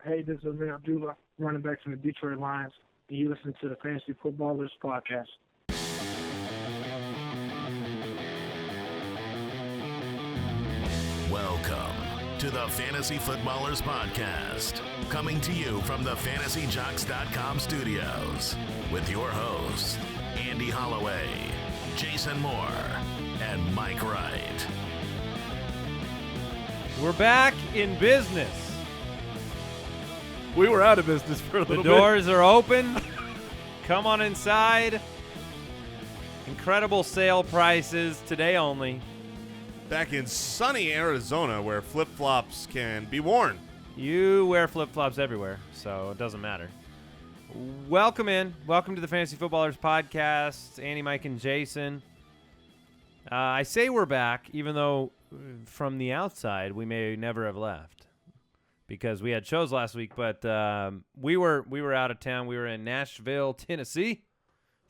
Hey, this is Amir Abdullah, running back from the Detroit Lions, and you listen to the Fantasy Footballers Podcast. Welcome to the Fantasy Footballers Podcast, coming to you from the FantasyJocks.com studios with your hosts, Andy Holloway, Jason Moore, and Mike Wright. We're back in business. We were out of business for a little bit. The doors are open. Come on inside. Incredible sale prices today only. Back in sunny Arizona where flip-flops can be worn. You wear flip-flops everywhere, so it doesn't matter. Welcome in. Welcome to the Fantasy Footballers Podcast. Andy, Mike, and Jason. I say we're back, even though from the outside we may never have left because we had shows last week, but we were out of town. We were in Nashville, Tennessee.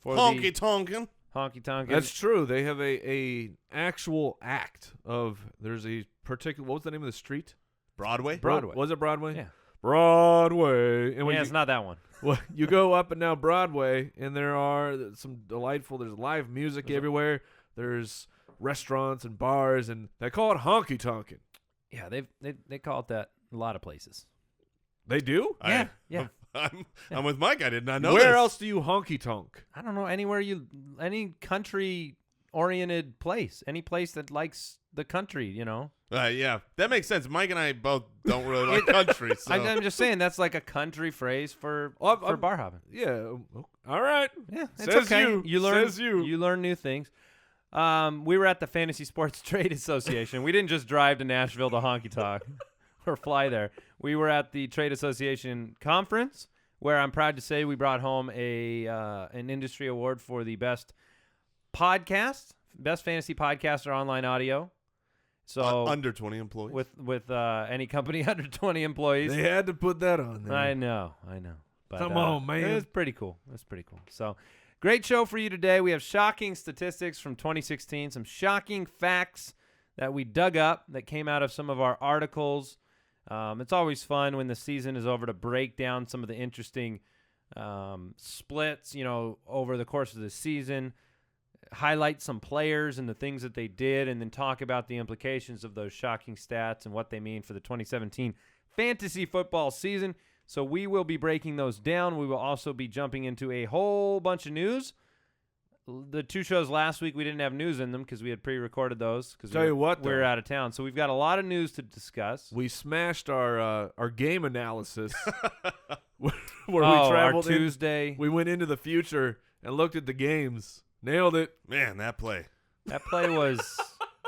For Honky tonkin'. Honky tonkin'. That's true. They have a actual act of, there's a particular, what was the name of the street? Broadway? Broadway. Was it Broadway? Yeah. Broadway. And when It's not that one. well, you go up and down Broadway, and there are some there's live music everywhere. There's restaurants and bars, and they call it honky tonkin'. Yeah, they call it that a lot of places. They do? Yeah. I'm with Mike. I did not know Where this. else do you honky tonk? I don't know, any country-oriented place, any place that likes the country, you know. Yeah, that makes sense. Mike and I both don't really like country. So. I'm just saying that's like a country phrase for bar hopping. Yeah. All right. Yeah, it's Says okay. you. learn. Says you. You learn new things. We were at the Fantasy Sports Trade Association. We didn't just drive to Nashville to honky tonk or fly there. We were at the Trade Association conference, where I'm proud to say we brought home an industry award for the best podcast, best fantasy podcast or online audio. So under 20 employees with any company under 20 employees. They had to put that on there. I know. But, Come on, man. It was pretty cool. So, great show for you today. We have shocking statistics from 2016, some shocking facts that we dug up that came out of some of our articles. It's always fun when the season is over to break down some of the interesting splits, over the course of the season, highlight some players and the things that they did, and then talk about the implications of those shocking stats and what they mean for the 2017 fantasy football season. So we will be breaking those down. We will also be jumping into a whole bunch of news. The two shows last week, we didn't have news in them because we had pre-recorded those. Tell you what, we were out of town. So we've got a lot of news to discuss. We smashed our game analysis where we our traveled Tuesday. We went into the future and looked at the games. Nailed it. Man, that play was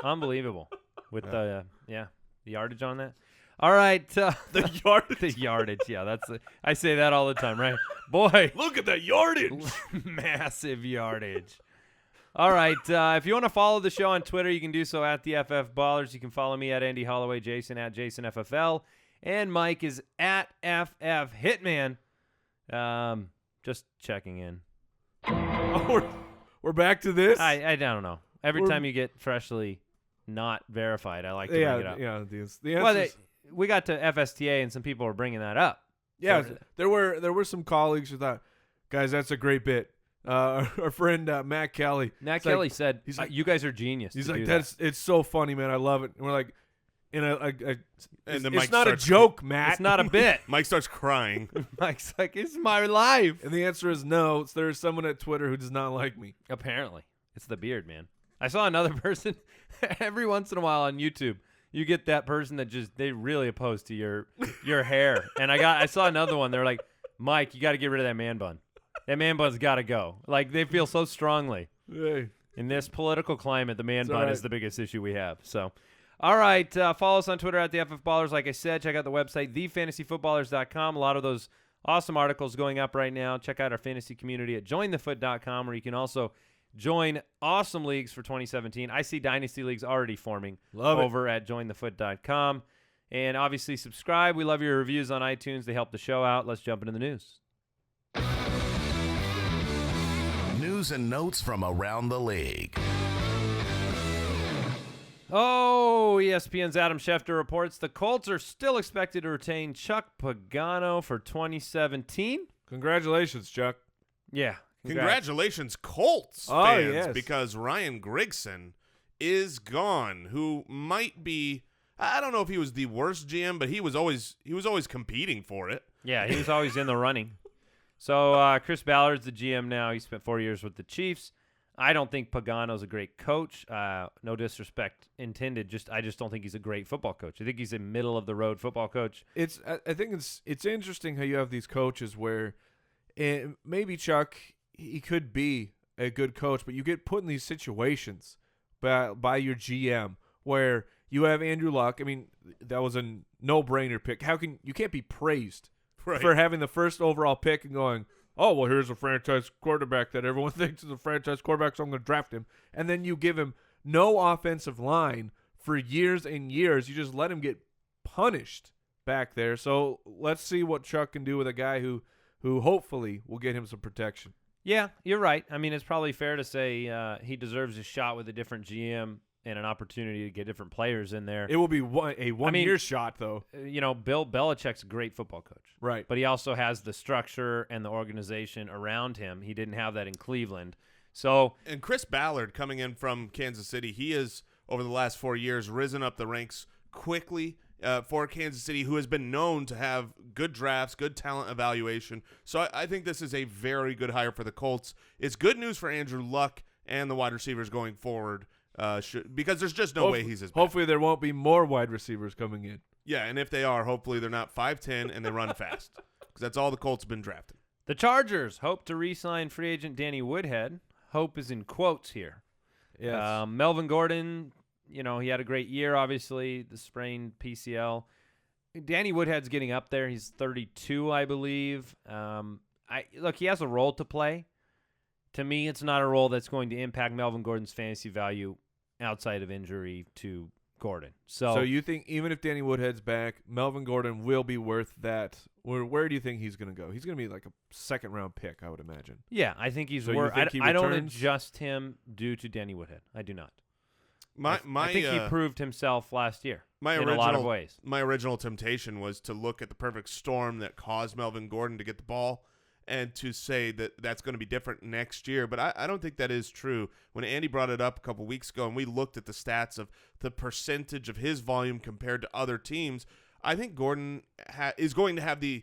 unbelievable with the yardage on that. All right, The yardage. the yardage. Yeah, I say that all the time, right? Boy, Look at the yardage. massive yardage. All right, if you want to follow the show on Twitter, you can do so at the FF Ballers. You can follow me at Andy Holloway, Jason at JasonFFL, and Mike is at FF Hitman. Just checking in. Oh, we're back to this. I don't know. Every time you get freshly not verified, I like to bring it up. Yeah, the answers. We got to FSTA, and some people were bringing that up. Yeah, So- there were some colleagues who thought, guys, that's a great bit. Our friend Matt Kelly. Matt he's like- Kelly said, he's like- "You guys are genius." He's to like, do that. it's so funny, man. I love it. And we're like, And then Mike it's not a starts- joke, Matt. It's not a bit. Mike starts crying. Mike's like, "It's my life." And the answer is no. There's someone at Twitter who does not like me. Apparently, it's the beard, man. I saw another person every once in a while on YouTube. You get that person that they really oppose to your hair. And I saw another one. They're like, "Mike, you got to get rid of that man bun. That man bun's got to go." Like, they feel so strongly. Hey. In this political climate, the man It's bun all right. is the biggest issue we have. So, all right, follow us on Twitter at the FF Ballers. Like I said, check out the website, thefantasyfootballers.com. A lot of those awesome articles going up right now. Check out our fantasy community at jointhefoot.com, where you can also join awesome leagues for 2017. I see dynasty leagues already forming over at jointhefoot.com. And obviously subscribe. We love your reviews on iTunes. They help the show out. Let's jump into the news. News and notes from around the league. Oh, ESPN's Adam Schefter reports the Colts are still expected to retain Chuck Pagano for 2017. Congratulations, Chuck. Yeah. Congratulations, Colts fans, yes. because Ryan Grigson is gone, who might be, I don't know if he was the worst GM, but he was always competing for it. Yeah, he was always in the running. So Chris Ballard's the GM now. He spent 4 years with the Chiefs. I don't think Pagano's a great coach. No disrespect intended. I just don't think he's a great football coach. I think he's a middle-of-the-road football coach. I think it's interesting how you have these coaches where maybe Chuck, he could be a good coach, but you get put in these situations by your GM where you have Andrew Luck. I mean, that was a no-brainer pick. You can't be praised for having the first overall pick and going, oh, well, here's a franchise quarterback that everyone thinks is a franchise quarterback, so I'm going to draft him. And then you give him no offensive line for years and years. You just let him get punished back there. So let's see what Chuck can do with a guy who hopefully will get him some protection. Yeah, you're right. I mean, it's probably fair to say he deserves a shot with a different GM and an opportunity to get different players in there. It will be a one-year shot, though. Bill Belichick's a great football coach. Right. But he also has the structure and the organization around him. He didn't have that in Cleveland. And Chris Ballard coming in from Kansas City, he has, over the last 4 years, risen up the ranks quickly for Kansas City, who has been known to have good drafts, good talent evaluation. So I think this is a very good hire for the Colts. It's good news for Andrew Luck and the wide receivers going forward. Because there's just no way he's as bad. Hopefully there won't be more wide receivers coming in. Yeah, and if they are, hopefully they're not 5'10" and they run fast. Because that's all the Colts have been drafting. The Chargers hope to re-sign free agent Danny Woodhead. Hope is in quotes here. Yes. Melvin Gordon, he had a great year, obviously, the sprained PCL. Danny Woodhead's getting up there. He's 32, I believe. Look, he has a role to play. To me, it's not a role that's going to impact Melvin Gordon's fantasy value outside of injury to Gordon. So you think even if Danny Woodhead's back, Melvin Gordon will be worth that? Where do you think he's going to go? He's going to be like a second-round pick, I would imagine. Yeah, I think he's so worth. I don't adjust him due to Danny Woodhead. I do not. I think he proved himself last year in a lot of ways. My original temptation was to look at the perfect storm that caused Melvin Gordon to get the ball and to say that that's going to be different next year. But I don't think that is true. When Andy brought it up a couple weeks ago and we looked at the stats of the percentage of his volume compared to other teams, I think Gordon is going to have the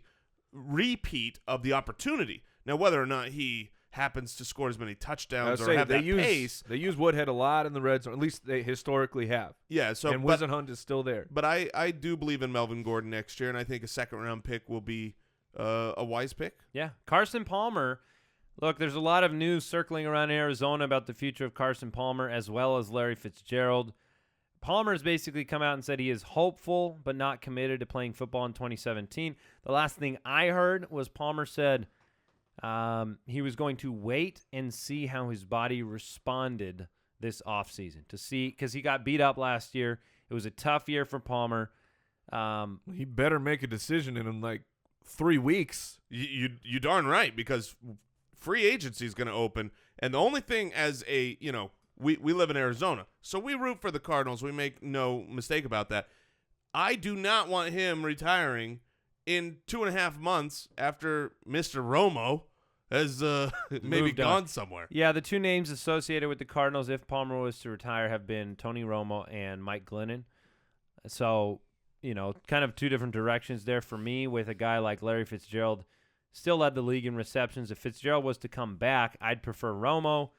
repeat of the opportunity. Now, whether or not he happens to score as many touchdowns or have that pace. They use Woodhead a lot in the red zone. At least they historically have. Yeah. And Wisenhunt is still there. But I do believe in Melvin Gordon next year, and I think a second-round pick will be a wise pick. Yeah. Carson Palmer. Look, there's a lot of news circling around Arizona about the future of Carson Palmer as well as Larry Fitzgerald. Palmer's basically come out and said he is hopeful but not committed to playing football in 2017. The last thing I heard was Palmer said he was going to wait and see how his body responded this offseason to see, because he got beat up last year. It was a tough year for Palmer. He better make a decision in like 3 weeks. You darn right, because free agency is going to open, and the only thing as a we live in Arizona, so we root for the Cardinals. We make no mistake about that. I do not want him retiring in 2.5 months after Mr. Romo has maybe gone somewhere. Yeah, the two names associated with the Cardinals, if Palmer was to retire, have been Tony Romo and Mike Glennon. So, kind of two different directions there for me, with a guy like Larry Fitzgerald still led the league in receptions. If Fitzgerald was to come back, I'd prefer Romo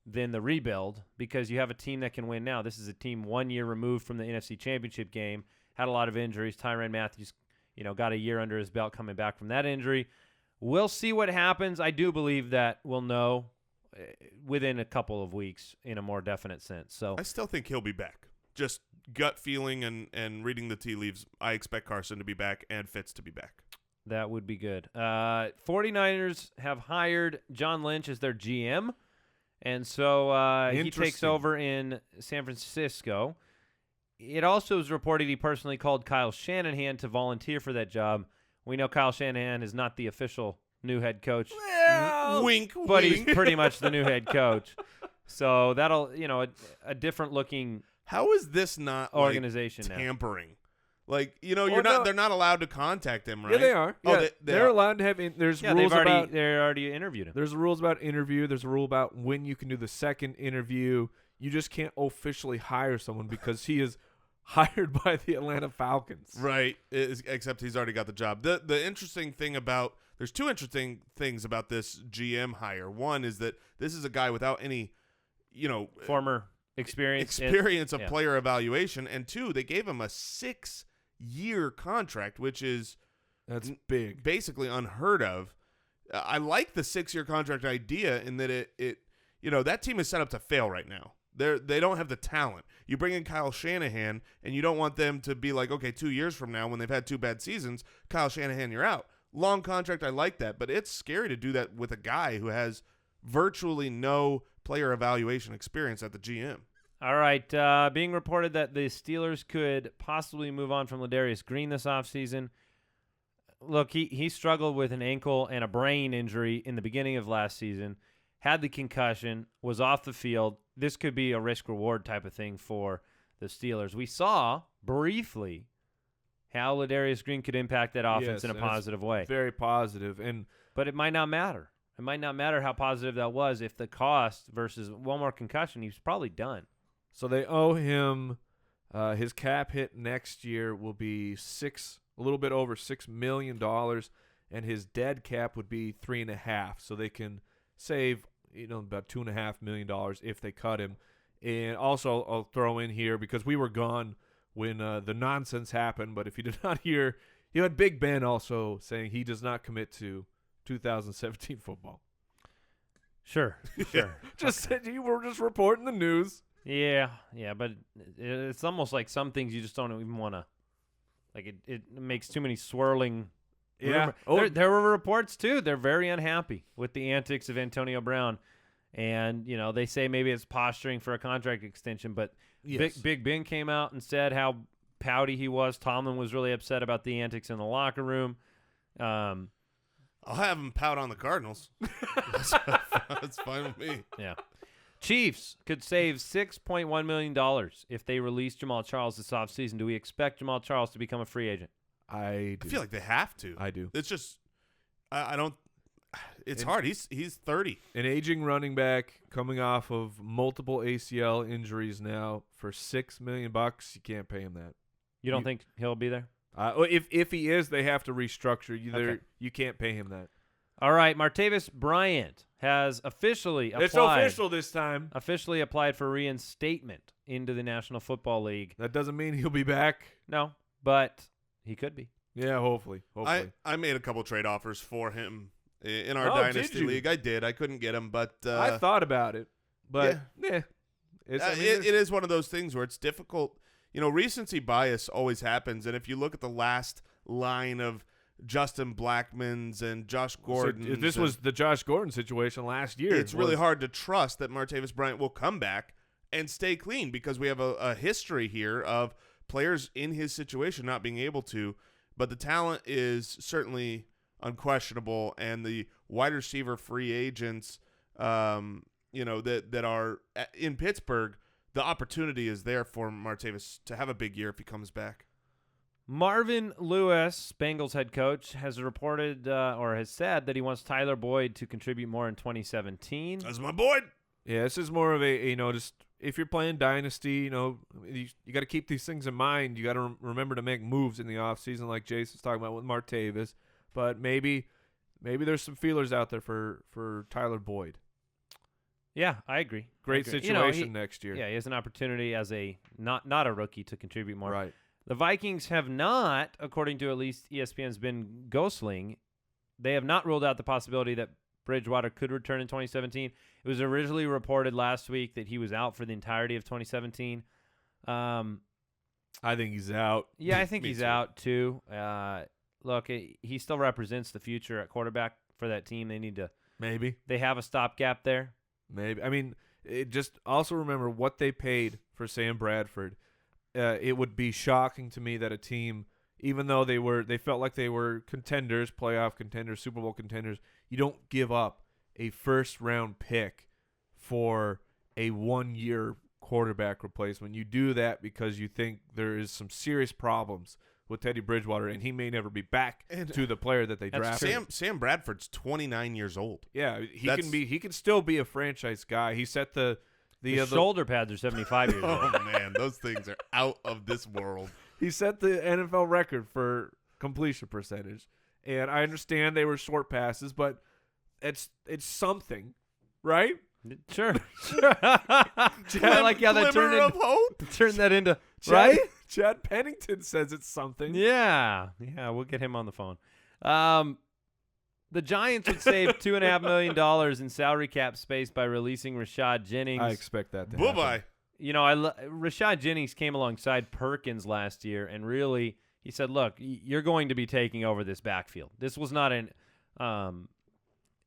than the rebuild, because you have a team that can win now. This is a team 1 year removed from the NFC Championship game, had a lot of injuries. Rishard Matthews, got a year under his belt coming back from that injury. We'll see what happens. I do believe that we'll know within a couple of weeks in a more definite sense. So I still think he'll be back. Just gut feeling and reading the tea leaves, I expect Carson to be back and Fitz to be back. That would be good. 49ers have hired John Lynch as their GM. And so he takes over in San Francisco. It also is reported he personally called Kyle Shanahan to volunteer for that job. We know Kyle Shanahan is not the official new head coach. Well, wink, but wink. He's pretty much the new head coach. So that'll, a different looking how is this not organization like now. tampering? Like, they're not allowed to contact him, right? Yeah, they are. Oh, Yeah, they they're are. allowed to have. There's Yeah, rules they about. already interviewed him. There's rules about interview. There's a rule about when you can do the second interview. You just can't officially hire someone because he is hired by the Atlanta Falcons. Right, except he's already got the job. The interesting thing about – there's two interesting things about this GM hire. One is that this is a guy without any, Former experience of player evaluation. And two, they gave him a 6-year contract, which is That's big. basically unheard of. I like the 6-year contract idea in that it that team is set up to fail right now. They don't have the talent. You bring in Kyle Shanahan, and you don't want them to be like, okay, 2 years from now when they've had 2 bad seasons, Kyle Shanahan, you're out. Long contract, I like that, but it's scary to do that with a guy who has virtually no player evaluation experience at the GM. All right, being reported that the Steelers could possibly move on from Ladarius Green this offseason. Look, he struggled with an ankle and a brain injury in the beginning of last season, had the concussion, was off the field. This could be a risk-reward type of thing for the Steelers. We saw briefly how Ladarius Green could impact that offense in a positive way. Very positive. But it might not matter. It might not matter how positive that was if the cost versus one more concussion, he's probably done. So they owe him his cap hit next year will be a little bit over $6 million, and his dead cap would be $3.5 million. So they can save about $2.5 million if they cut him. And also I'll throw in here, because we were gone when the nonsense happened, but if you did not hear, you had Big Ben also saying he does not commit to 2017 football. Sure. You were just reporting the news. Yeah, but it's almost like some things you just don't even want to. Like it makes too many swirling. Yeah. There were reports too. They're very unhappy with the antics of Antonio Brown, and they say maybe it's posturing for a contract extension. But yes. Big Ben came out and said how pouty he was. Tomlin was really upset about the antics in the locker room. I'll have him pout on the Cardinals. That's fine with me. Yeah. Chiefs could save $6.1 million if they release Jamaal Charles this offseason. Do we expect Jamaal Charles to become a free agent? I feel like they have to. I do. It's just I don't. It's hard. He's 30. An aging running back coming off of multiple ACL injuries now for $6 million. You can't pay him that. You don't think he'll be there? If he is, they have to restructure. You can't pay him that. All right, Martavis Bryant has officially applied. It's official this time. Officially applied for reinstatement into the National Football League. That doesn't mean he'll be back. No, but he could be. Yeah, hopefully. I made a couple trade offers for him in our Oh, Dynasty did you? League. I did. I couldn't get him, but I thought about it, but it is one of those things where it's difficult. Recency bias always happens, and if you look at the last line of Justin Blackmon's and Josh Gordon's. So this was the Josh Gordon situation last year. It's really hard to trust that Martavis Bryant will come back and stay clean, because we have a history here of players in his situation not being able to. But the talent is certainly unquestionable, and the wide receiver free agents, that are in Pittsburgh, the opportunity is there for Martavis to have a big year if he comes back. Marvin Lewis, Bengals head coach, has reported or has said that he wants Tyler Boyd to contribute more in 2017. That's my boy. Yeah, this is more of a, just if you're playing Dynasty, you got to keep these things in mind. You got to remember to make moves in the offseason, like Jason's talking about with Martavis. But maybe there's some feelers out there for Tyler Boyd. Yeah, I agree. Great situation next year. Yeah, he has an opportunity as a not a rookie to contribute more. Right. The Vikings have not, according to at least ESPN's Ben Gosling, they have not ruled out the possibility that Bridgewater could return in 2017. It was originally reported last week that he was out for the entirety of 2017. I think he's out. Yeah, I think he's too. out too. Look, he still represents the future at quarterback for that team. They need to. Maybe. They have a stopgap there. Maybe. I mean, just also remember what they paid for Sam Bradford. It would be shocking to me that a team, even though they felt like they were contenders, playoff contenders, Super Bowl contenders, you don't give up a first-round pick for a one-year quarterback replacement. You do that because you think there is some serious problems with Teddy Bridgewater, and he may never be back to the player that they drafted. Sam Bradford's 29 years old. Yeah, he can still be a franchise guy. He set the shoulder pads are 75 years old. Oh man, those things are out of this world. He set the NFL record for completion percentage, and I understand they were short passes, but it's something, right? Sure. I like how that turned that into right. Chad Pennington says it's something. Yeah, we'll get him on the phone. The Giants would save $2.5 million in salary cap space by releasing Rashad Jennings. I expect that to happen. Bye-bye. Rashad Jennings came alongside Perkins last year, and really, he said, look, you're going to be taking over this backfield. This was not an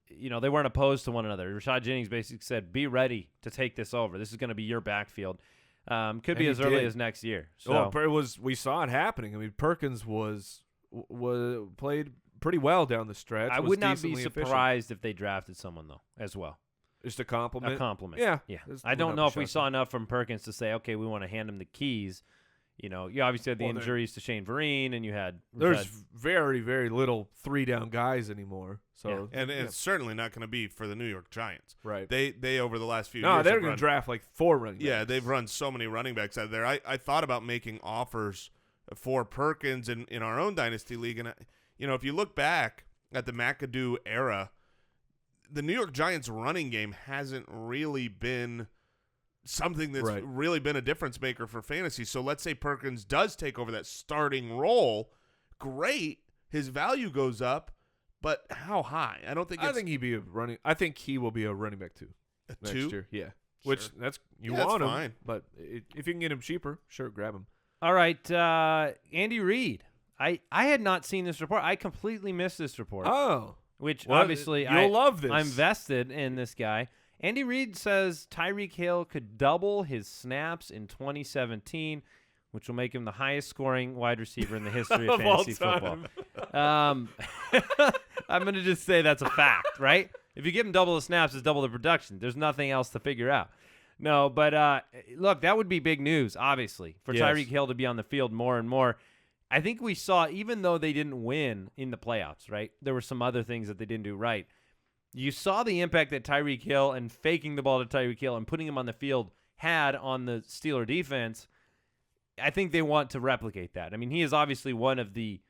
they weren't opposed to one another. Rashad Jennings basically said, be ready to take this over. This is going to be your backfield. Could be as early as next year. So we saw it happening. I mean, Perkins played pretty well down the stretch. I would not be surprised if they drafted someone, though, as well. Just a compliment? A compliment. Yeah. I don't know if we saw enough from Perkins to say, okay, we want to hand him the keys. You obviously had the injuries to Shane Vereen, and you had there's very, very little 3-down guys anymore. So and it's certainly not going to be for the New York Giants. Right. They over the last few years. No, they're going to draft like 4 running backs. Yeah, they've run so many running backs out there. I thought about making offers for Perkins in our own dynasty league, and if you look back at the McAdoo era, the New York Giants running game hasn't really been something that's really been a difference maker for fantasy. So let's say Perkins does take over that starting role. Great. His value goes up, but how high? I think he will be a running back too. Next year. Yeah. Sure. Which want him. Fine. But if you can get him cheaper, sure, grab him. All right, Andy Reid. I had not seen this report. I completely missed this report. Oh. Which obviously you'll love this. I'm vested in this guy. Andy Reid says Tyreek Hill could double his snaps in 2017, which will make him the highest scoring wide receiver in the history of fantasy football. I'm going to just say that's a fact, right? If you give him double the snaps, it's double the production. There's nothing else to figure out. No, but look, that would be big news, obviously, for Tyreek Hill to be on the field more and more. I think we saw, even though they didn't win in the playoffs, right, there were some other things that they didn't do right. You saw the impact that Tyreek Hill and faking the ball to Tyreek Hill and putting him on the field had on the Steeler defense. I think they want to replicate that. I mean, he is obviously one of the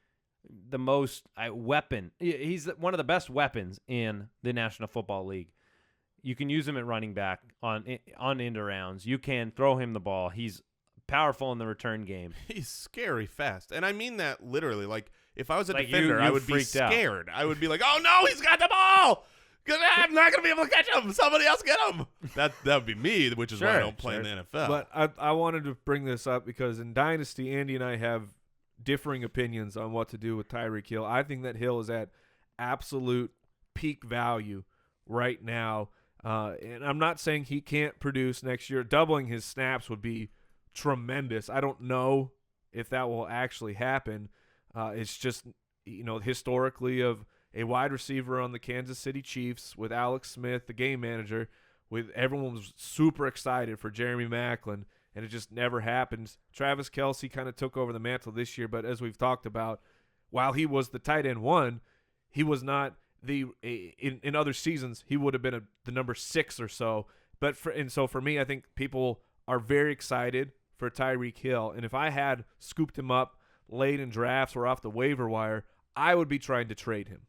most weapon. He's one of the best weapons in the National Football League. You can use him at running back on end arounds. You can throw him the ball. He's powerful in the return game. He's scary fast. And I mean that literally. Like, if I was a defender, I would be scared. I would be like, oh, no, he's got the ball. I'm not going to be able to catch him. Somebody else get him. That would be me, which is why I don't play in the NFL. But I wanted to bring this up because in Dynasty, Andy and I have differing opinions on what to do with Tyreek Hill. I think that Hill is at absolute peak value right now. And I'm not saying he can't produce next year. Doubling his snaps would be tremendous. I don't know if that will actually happen. It's just, historically of a wide receiver on the Kansas City Chiefs with Alex Smith, the game manager, with everyone was super excited for Jeremy Maclin, and it just never happens. Travis Kelce kind of took over the mantle this year, but as we've talked about, while he was the tight end 1, he was not in other seasons he would have been the number 6 or so. So for me, I think people are very excited for Tyreek Hill, and if I had scooped him up late in drafts or off the waiver wire, I would be trying to trade him.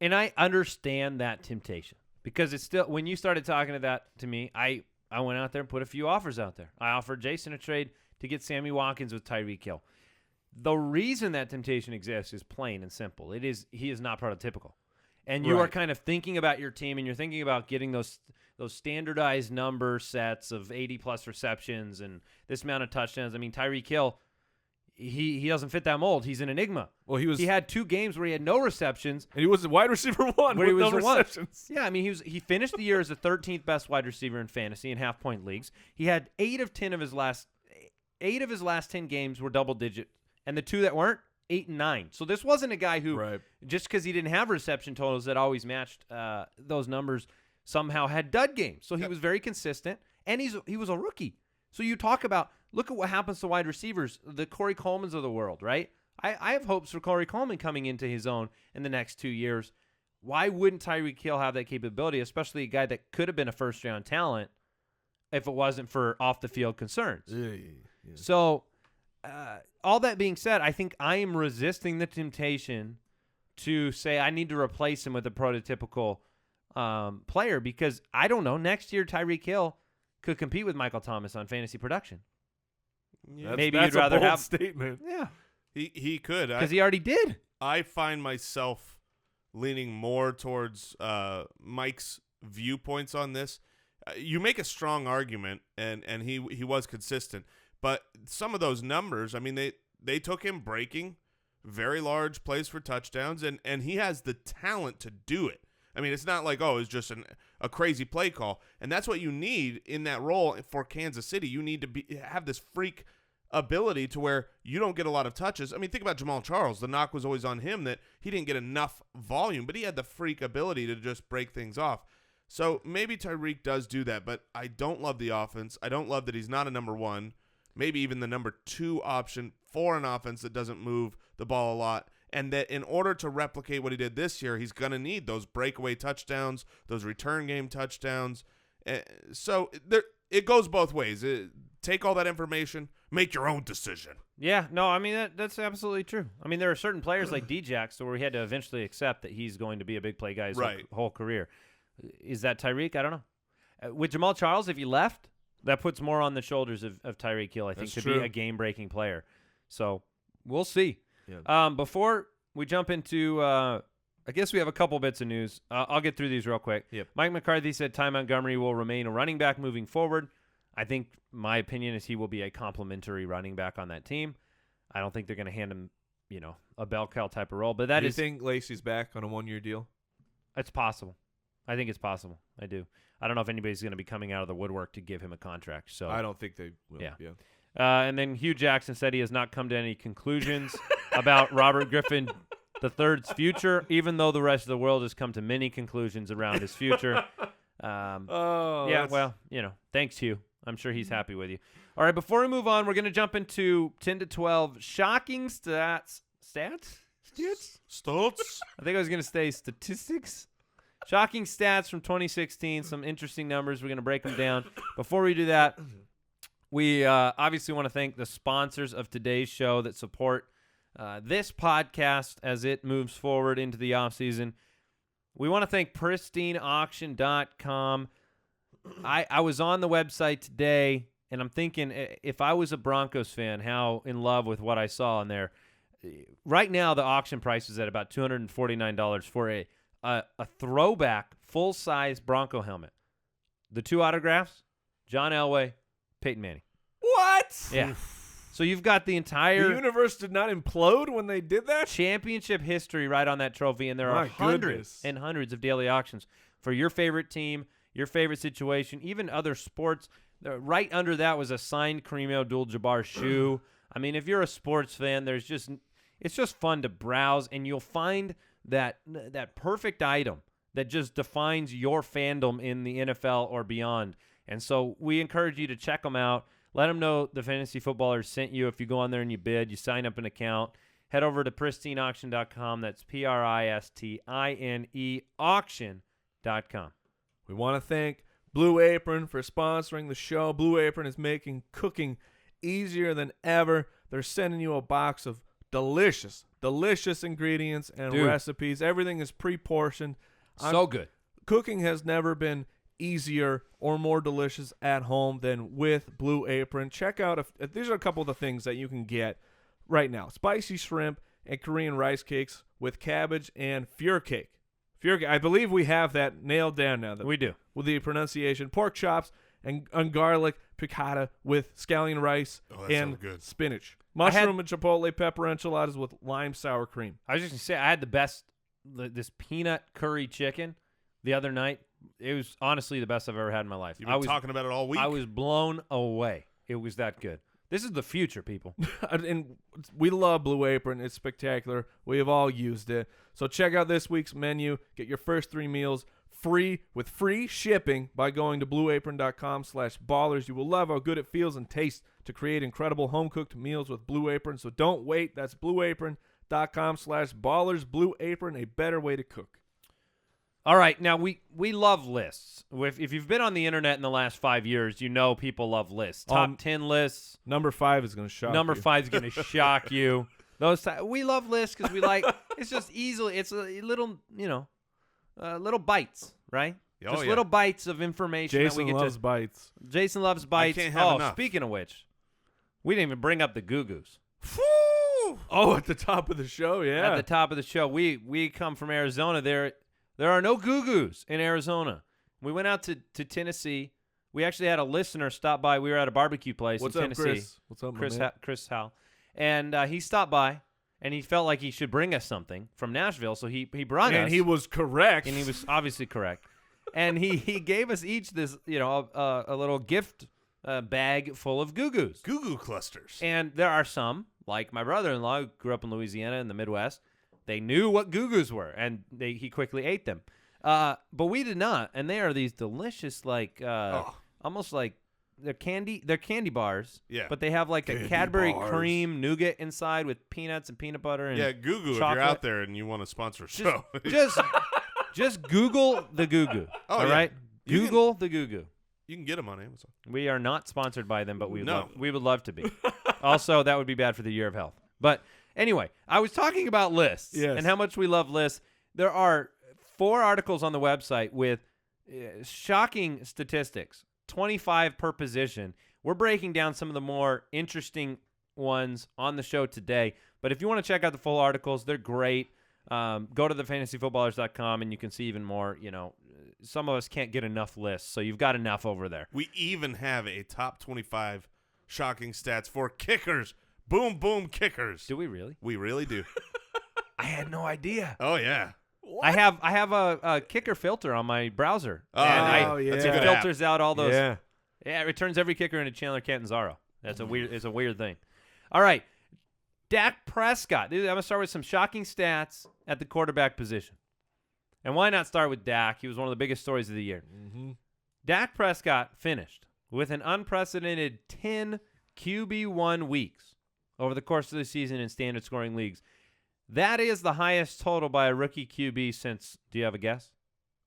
And I understand that temptation because it's still, when you started talking to me, I went out there and put a few offers out there. I offered Jason a trade to get Sammy Watkins with Tyreek Hill. The reason that temptation exists is plain and simple. He is not prototypical. And you are kind of thinking about your team, and you're thinking about getting those standardized number sets of 80-plus receptions and this amount of touchdowns. I mean, Tyreek Hill, he doesn't fit that mold. He's an enigma. Well, he had 2 games where he had no receptions, and he was a wide receiver 1 with no receptions. Yeah, I mean, he finished the year as the 13th best wide receiver in fantasy in half-point leagues. He had 8 of his last 10 games were double-digit, and the 2 that weren't, 8 and 9. So this wasn't a guy who, just because he didn't have reception totals that always matched those numbers, somehow had dud games. So he was very consistent, and he was a rookie. So you talk about, look at what happens to wide receivers, the Corey Colemans of the world, right? I have hopes for Corey Coleman coming into his own in the next 2 years. Why wouldn't Tyreek Hill have that capability, especially a guy that could have been a first-round talent if it wasn't for off-the-field concerns? Yeah. So all that being said, I think I am resisting the temptation to say I need to replace him with a prototypical player because I don't know. Next year, Tyreek Hill could compete with Michael Thomas on fantasy production. Yeah, Maybe that's you'd rather a bold have statement. Yeah, He could. because he already did. I find myself leaning more towards Mike's viewpoints on this. You make a strong argument, and he was consistent. But some of those numbers, I mean, they took him breaking very large plays for touchdowns, and he has the talent to do it. I mean, it's not like, it's just a crazy play call. And that's what you need in that role for Kansas City. You need to have this freak ability to where you don't get a lot of touches. I mean, think about Jamaal Charles. The knock was always on him that he didn't get enough volume, but he had the freak ability to just break things off. So maybe Tyreek does do that, but I don't love the offense. I don't love that he's not a number one, maybe even the number 2 option for an offense that doesn't move the ball a lot, and that in order to replicate what he did this year, he's going to need those breakaway touchdowns, those return game touchdowns. So it goes both ways. Take all that information, make your own decision. Yeah, no, I mean, that's absolutely true. I mean, there are certain players like Djax where we had to eventually accept that he's going to be a big play guy his whole career. Is that Tyreek? I don't know. With Jamaal Charles, if he left, that puts more on the shoulders of Tyreek Hill, I think, to be a game-breaking player. So we'll see. Yeah. Before we jump into I guess we have a couple bits of news. I'll get through these real quick. Yep. Mike McCarthy said Ty Montgomery will remain a running back moving forward. I think my opinion is he will be a complimentary running back on that team. I don't think they're going to hand him, a bell cow type of role. But do you think Lacy's back on a 1-year deal? It's possible. I think it's possible. I do. I don't know if anybody's going to be coming out of the woodwork to give him a contract. So I don't think they will. Yeah. And then Hugh Jackson said he has not come to any conclusions about Robert Griffin III's future, even though the rest of the world has come to many conclusions around his future. Thanks, Hugh. I'm sure he's happy with you. All right, before we move on, we're going to jump into 10 to 12 shocking stats. Stats? I think I was going to say statistics. Shocking stats from 2016, some interesting numbers. We're going to break them down. Before we do that, we obviously want to thank the sponsors of today's show that support this podcast as it moves forward into the offseason. We want to thank pristineauction.com. I was on the website today, and I'm thinking if I was a Broncos fan, how in love with what I saw in there. Right now, the auction price is at about $249 for a throwback full-size Bronco helmet. The 2 autographs, John Elway, Peyton Manning. What? Yeah. So you've got the entire The universe did not implode when they did that? championship history right on that trophy, and there are hundreds and hundreds of daily auctions for your favorite team, your favorite situation, even other sports. Right under that was a signed Kareem Abdul-Jabbar shoe. I mean, if you're a sports fan, it's just fun to browse, and you'll find that perfect item that just defines your fandom in the NFL or beyond. And so we encourage you to check them out. Let them know the Fantasy Footballers sent you. If you go on there and you bid, you sign up an account, head over to pristineauction.com. That's PRISTINE auction.com. We want to thank Blue Apron for sponsoring the show. Blue Apron is making cooking easier than ever. They're sending you a box of delicious ingredients and recipes. Everything is pre-portioned. So good. Cooking has never been easier or more delicious at home than with Blue Apron. Check out if these are a couple of the things that you can get right now. Spicy shrimp and Korean rice cakes with cabbage and fure cake. I believe we have that nailed down now. We do. With the pronunciation. Pork chops and garlic piccata with scallion rice and spinach. Mushroom and chipotle pepper enchiladas with lime sour cream. I was just going to say, I had this peanut curry chicken the other night. It was honestly the best I've ever had in my life. You've been talking about it all week. I was blown away. It was that good. This is the future, people. And we love Blue Apron. It's spectacular. We have all used it. So check out this week's menu. Get your first 3 meals free with free shipping by going to blueapron.com/ballers. You will love how good it feels and tastes to create incredible home-cooked meals with Blue Apron. So don't wait. That's blueapron.com/ballers. Blue Apron, a better way to cook. All right, now we love lists. If you've been on the internet in the last 5 years, you know people love lists. Top 10 lists. Number 5 is going to shock Number you. 5 is going to shock you. We love lists because we like. It's just easily. It's a little, little bites, right? Oh, just yeah. little bites of information. Jason that we get loves bites. Jason loves bites. I can't have enough. Speaking of which, we didn't even bring up the Goo-Goos. Oh, at the top of the show, yeah. At the top of the show, we come from Arizona. There are no Goo-Goos in Arizona. We went out to Tennessee. We actually had a listener stop by. We were at a barbecue place What's in up, Tennessee. Chris? What's up, my man? Chris Howell. And he stopped by, and he felt like he should bring us something from Nashville, so he brought us. And he was correct. And he was obviously correct. And he gave us each this, a little gift bag full of Goo-Goos. Goo-Goo clusters. And there are some, like my brother-in-law who grew up in Louisiana in the Midwest. They knew what Goo-Goos were, and he quickly ate them. But we did not, and they are these delicious, almost like they're candy bars. Yeah. But they have like Candy a Cadbury bars. cream nougat inside with peanuts and peanut butter and Yeah, Goo-Goo, if chocolate. you're out there and you want to sponsor a show. Just Google the Goo-Goo. Oh, all yeah. right? Google the Goo-Goo. You can get them on Amazon. We are not sponsored by them, but we No. would love to be. Also, that would be bad for the year of health. But anyway, I was talking about lists and how much we love lists. There are 4 articles on the website with shocking statistics, 25 per position. We're breaking down some of the more interesting ones on the show today. But if you want to check out the full articles, they're great. Go to thefantasyfootballers.com and you can see even more. Some of us can't get enough lists, so you've got enough over there. We even have a top 25 shocking stats for kickers. Boom, boom, kickers. Do we really? We really do. I had no idea. Oh, yeah. I have a kicker filter on my browser. Oh, and yeah. That's a it good app. filters out all those. Yeah. Yeah, it returns every kicker into Chandler Catanzaro. It's a weird thing. All right. Dak Prescott. Dude, I'm going to start with some shocking stats at the quarterback position. And why not start with Dak? He was one of the biggest stories of the year. Mm-hmm. Dak Prescott finished with an unprecedented 10 QB1 weeks over the course of the season in standard scoring leagues. That is the highest total by a rookie QB since, do you have a guess?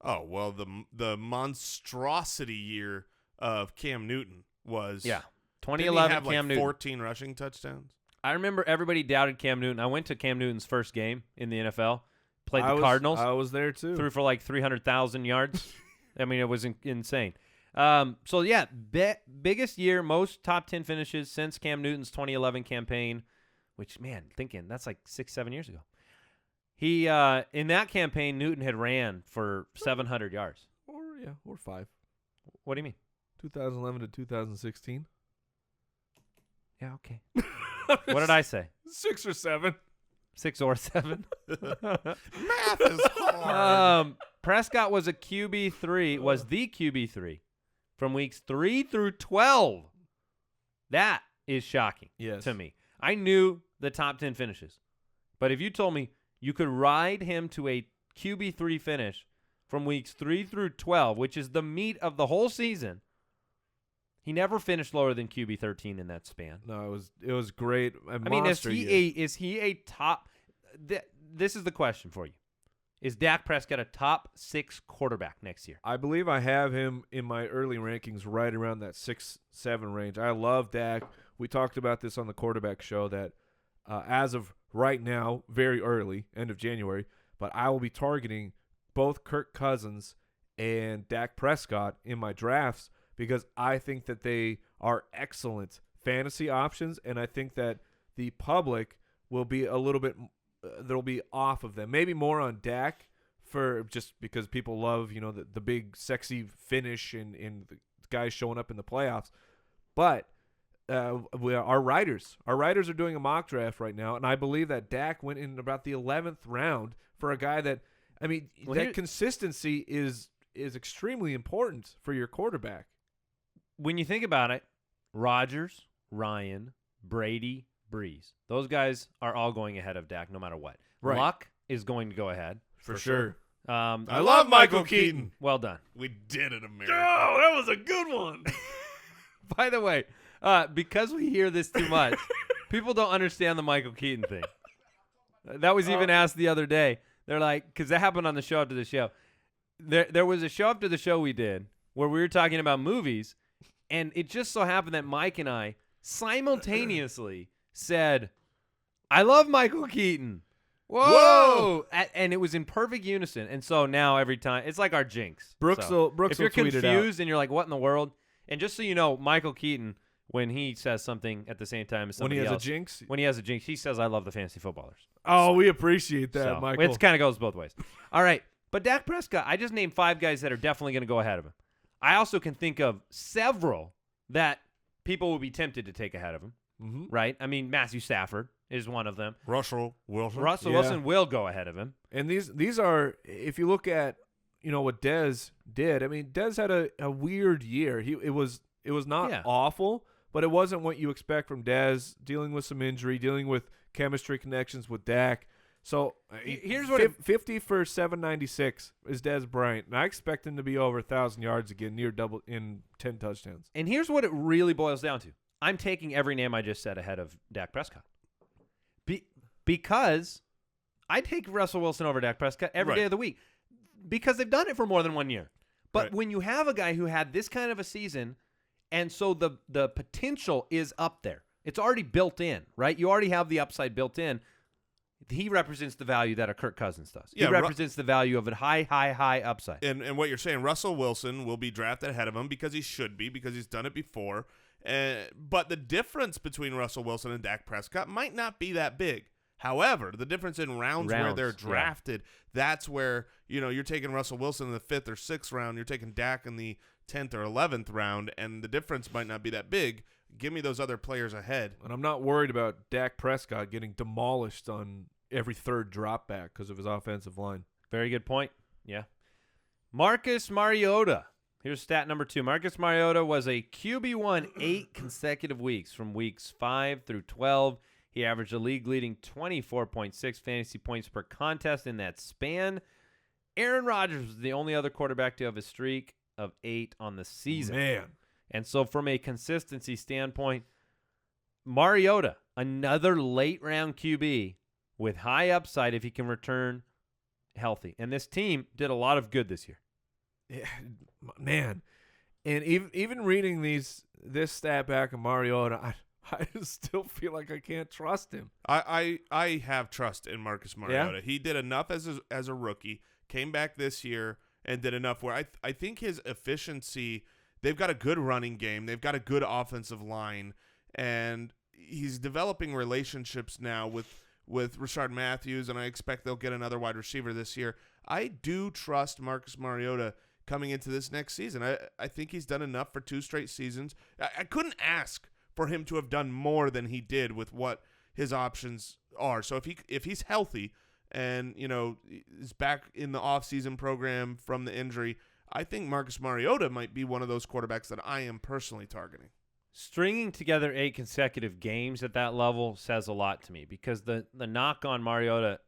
Oh, well, the monstrosity year of Cam Newton was. Yeah. Didn't he 2011 have Cam like Newton. 14 rushing touchdowns? I remember everybody doubted Cam Newton. I went to Cam Newton's first game in the NFL, played the Cardinals, I was there too. threw for like 300,000 yards. I mean, it was insane. So, yeah, biggest year, most top 10 finishes since Cam Newton's 2011 campaign, which, man, thinking that's like 6-7 years ago. He in that campaign, Newton had ran for 700 yards. Or 5. What do you mean? 2011 to 2016. Yeah, okay. What did I say? 6 or 7. 6 or 7? Math is hard. Prescott was the QB3 from weeks 3 through 12. That is shocking to me. I knew the top 10 finishes. But if you told me you could ride him to a QB3 finish from weeks 3 through 12, which is the meat of the whole season, he never finished lower than QB13 in that span. No, it was great. I mean, is he a top this is the question for you. Is Dak Prescott a top 6 quarterback next year? I believe I have him in my early rankings right around that 6-7 range. I love Dak. We talked about this on the quarterback show that as of right now, very early, end of January, but I will be targeting both Kirk Cousins and Dak Prescott in my drafts because I think that they are excellent fantasy options, and I think that the public will be a little bit they'll be off of them. Maybe more on Dak for just because people love, the big sexy finish and the guys showing up in the playoffs. But our writers are doing a mock draft right now, and I believe that Dak went in about the 11th round for a guy that, that consistency is extremely important for your quarterback. When you think about it, Rodgers, Ryan, Brady, Breeze. Those guys are all going ahead of Dak no matter what. Right. Luck is going to go ahead. For sure. I love Michael Keaton. Well done. We did it, America. Oh, that was a good one. By the way, because we hear this too much, people don't understand the Michael Keaton thing. That was even asked the other day. They're like, because that happened on the show after the show. There was a show after the show we did where we were talking about movies, and it just so happened that Mike and I simultaneously said, I love Michael Keaton. Whoa! And it was in perfect unison. And so now every time, it's like our jinx. Brooks So will if you're tweet it out. confused and you're like, what in the world? And just so you know, Michael Keaton, when he says something at the same time as When somebody he has else, a jinx? when he has a jinx, he says, I love the fantasy footballers. Oh, we appreciate that, So Michael. it kind of goes both ways. All right. But Dak Prescott, I just named 5 guys that are definitely going to go ahead of him. I also can think of several that people will be tempted to take ahead of him, right? I mean, Matthew Stafford is one of them. Russell Wilson. Russell Yeah. Wilson will go ahead of him. And these are, if you look at, what Dez did. I mean, Dez had a weird year. It was not awful, but it wasn't what you expect from Dez, dealing with some injury, dealing with chemistry connections with Dak. So Here's what 50 for 796 is Dez Bryant, and I expect him to be over 1,000 yards again, near double in 10 touchdowns. And here's what it really boils down to. I'm taking every name I just said ahead of Dak Prescott. Because I take Russell Wilson over Dak Prescott every day of the week because they've done it for more than 1 year. But when you have a guy who had this kind of a season, and so the potential is up there. It's already built in, right? You already have the upside built in. He represents the value that a Kirk Cousins does. He represents the value of a high upside. And what you're saying, Russell Wilson will be drafted ahead of him because he should be, because he's done it before. But the difference between Russell Wilson and Dak Prescott might not be that big. However, the difference in rounds where they're drafted, that's where, you're taking Russell Wilson in the 5th or 6th round, you're taking Dak in the 10th or 11th round, and the difference might not be that big. Give me those other players ahead. And I'm not worried about Dak Prescott getting demolished on every third drop back because of his offensive line. Very good point. Yeah. Marcus Mariota. Here's stat number 2. Marcus Mariota was a QB1 8 consecutive weeks from weeks 5 through 12. He averaged a league-leading 24.6 fantasy points per contest in that span. Aaron Rodgers was the only other quarterback to have a streak of 8 on the season. Man. And so from a consistency standpoint, Mariota, another late-round QB with high upside if he can return healthy. And this team did a lot of good this year. Yeah, man. And even reading this stat back of Mariota, I still feel like I can't trust him. I have trust in Marcus Mariota. He did enough as a rookie, came back this year, and did enough where I think his efficiency, they've got a good running game, they've got a good offensive line, and he's developing relationships now with Rishard Matthews, and I expect they'll get another wide receiver this year. I do trust Marcus Mariota coming into this next season. I think he's done enough for 2 straight seasons. I couldn't ask for him to have done more than he did with what his options are. So if he's healthy and is back in the offseason program from the injury, I think Marcus Mariota might be one of those quarterbacks that I am personally targeting. Stringing together 8 consecutive games at that level says a lot to me because the knock on Mariota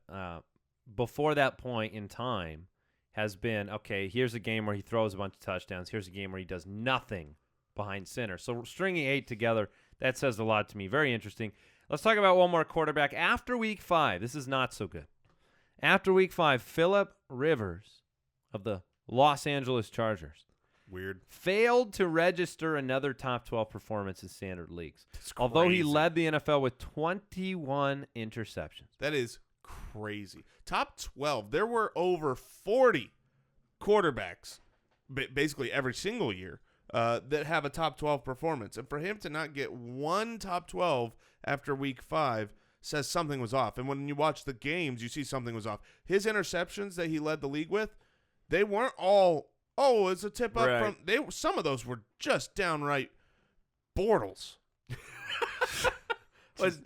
before that point in time has been, okay, here's a game where he throws a bunch of touchdowns. Here's a game where he does nothing behind center. So stringing 8 together, that says a lot to me. Very interesting. Let's talk about one more quarterback. After week 5, this is not so good. After week 5, Phillip Rivers of the Los Angeles Chargers Weird. failed to register another top 12 performance in standard leagues. That's Although he crazy. led the NFL with 21 interceptions. That is crazy. Top 12. There were over 40 quarterbacks, basically every single year, that have a top 12 performance. And for him to not get one top 12 after week 5 says something was off. And when you watch the games, you see something was off. His interceptions that he led the league with, they weren't all, it's a tip up from. Some of those were just downright Bortles. Was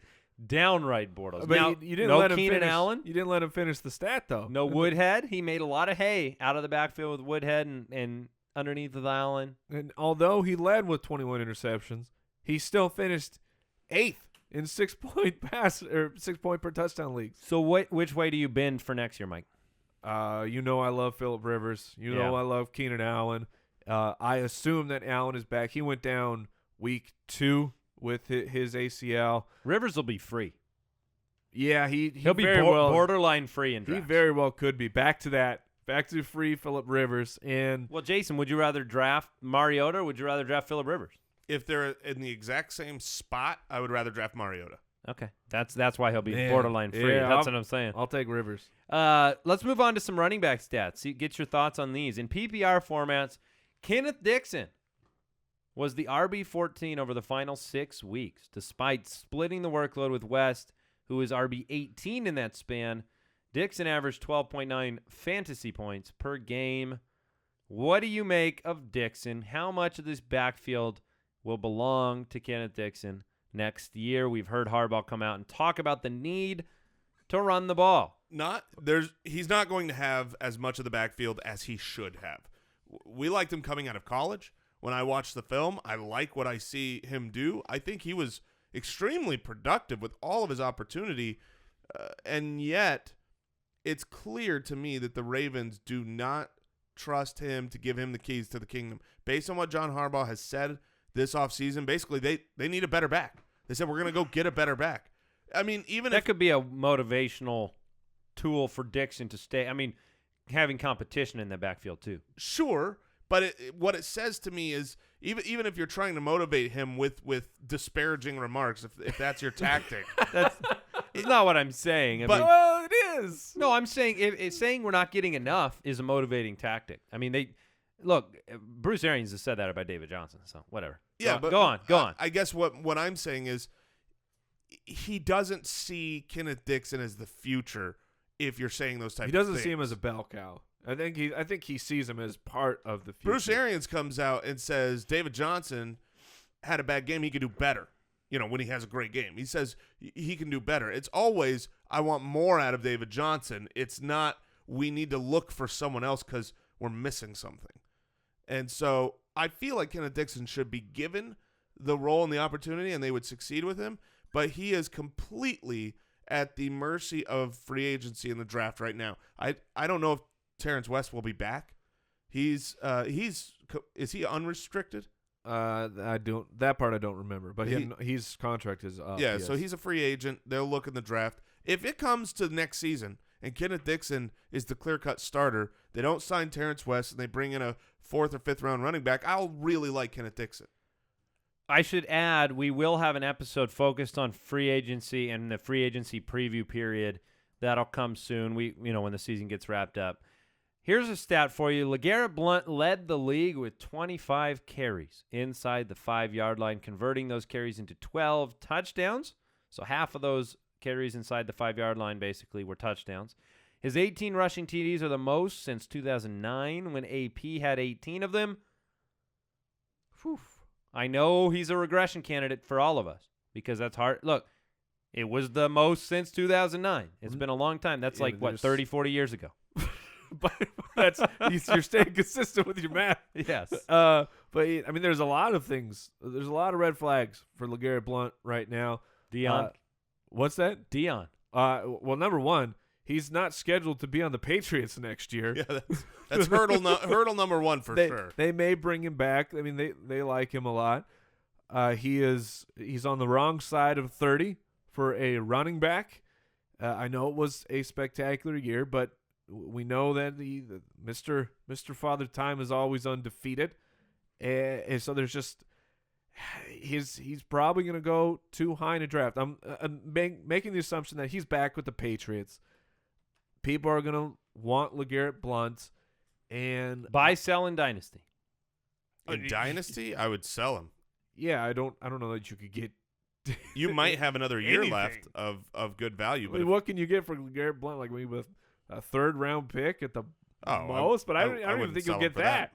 downright Bortles. But Now, you didn't no let him Keenan finish. Allen. You didn't let him finish the stat though. No Woodhead. He made a lot of hay out of the backfield with Woodhead and underneath of Allen. And although he led with 21 interceptions, he still finished 8th in 6-point pass or 6-point per touchdown leagues. So which way do you bend for next year, Mike? I love Phillip Rivers. I love Keenan Allen. I assume that Allen is back. He went down week 2 with his ACL. Rivers will be free. Yeah, he'll be borderline free in drafts. He very well could be. Back to free Phillip Rivers. And well, Jason, would you rather draft Mariota or would you rather draft Phillip Rivers? If they're in the exact same spot, I would rather draft Mariota. Okay, that's why he'll be borderline free. Yeah, that's what I'm saying. I'll take Rivers. Let's move on to some running back stats. Get your thoughts on these. In PPR formats, Kenneth Dixon was the RB14 over the final 6 weeks, despite splitting the workload with West, who is RB18 in that span. Dixon averaged 12.9 fantasy points per game. What do you make of Dixon? How much of this backfield will belong to Kenneth Dixon next year? We've heard Harbaugh come out and talk about the need to run the ball. He's not going to have as much of the backfield as he should have. We liked him coming out of college. When I watch the film, I like what I see him do. I think he was extremely productive with all of his opportunity, and yet it's clear to me that the Ravens do not trust him to give him the keys to the kingdom. Based on what John Harbaugh has said this offseason, basically they need a better back. They said, we're going to go get a better back. I mean, that could be a motivational tool for Dixon to stay. I mean, having competition in the backfield too. Sure, but what it says to me is even if you're trying to motivate him with disparaging remarks, if that's your tactic. That's not what I'm saying. Well, it is. No, I'm saying it's saying we're not getting enough is a motivating tactic. I mean, look, Bruce Arians has said that about David Johnson, so whatever. Yeah, go on. I guess what I'm saying is he doesn't see Kenneth Dixon as the future if you're saying those types of things. He doesn't see him as a bell cow. I think he sees him as part of the future. Bruce Arians comes out and says David Johnson had a bad game, he could do better. When he has a great game. He says he can do better. It's always, I want more out of David Johnson. It's not, we need to look for someone else because we're missing something. And so I feel like Kenneth Dixon should be given the role and the opportunity, and they would succeed with him. But he is completely at the mercy of free agency in the draft right now. I don't know if Terrence West will be back. Is he unrestricted? That part I don't remember, but his contract is up. Yeah, yes. So he's a free agent. They'll look in the draft. If it comes to next season and Kenneth Dixon is the clear-cut starter, they don't sign Terrence West and they bring in a 4th or 5th round running back, I'll really like Kenneth Dixon. I should add, we will have an episode focused on free agency and the free agency preview period. That'll come soon. When the season gets wrapped up. Here's a stat for you. LeGarrette Blount led the league with 25 carries inside the 5-yard line, converting those carries into 12 touchdowns. So half of those carries inside the 5-yard line basically were touchdowns. His 18 rushing TDs are the most since 2009 when AP had 18 of them. Whew. I know he's a regression candidate for all of us because that's hard. Look, it was the most since 2009. It's been a long time. That's 30, 40 years ago. But you're staying consistent with your math. Yes. But I mean, there's a lot of things. There's a lot of red flags for LeGarrette Blount right now. Dion. What's that? Dion. Well, number one, he's not scheduled to be on the Patriots next year. Yeah, that's hurdle number one for sure. They may bring him back. I mean, they like him a lot. He's on the wrong side of 30 for a running back. I know it was a spectacular year, but we know that Mr. Father Time is always undefeated, and so there's just he's probably going to go too high in a draft. I'm making the assumption that he's back with the Patriots. People are going to want LeGarrette Blount, and buy, sell in Dynasty. In Dynasty, I would sell him. Yeah, I don't know that you could get. You might have another year left of good value. But what can you get for LeGarrette Blount? Like maybe with a 3rd-round pick at the most, but I don't even think you'll get that.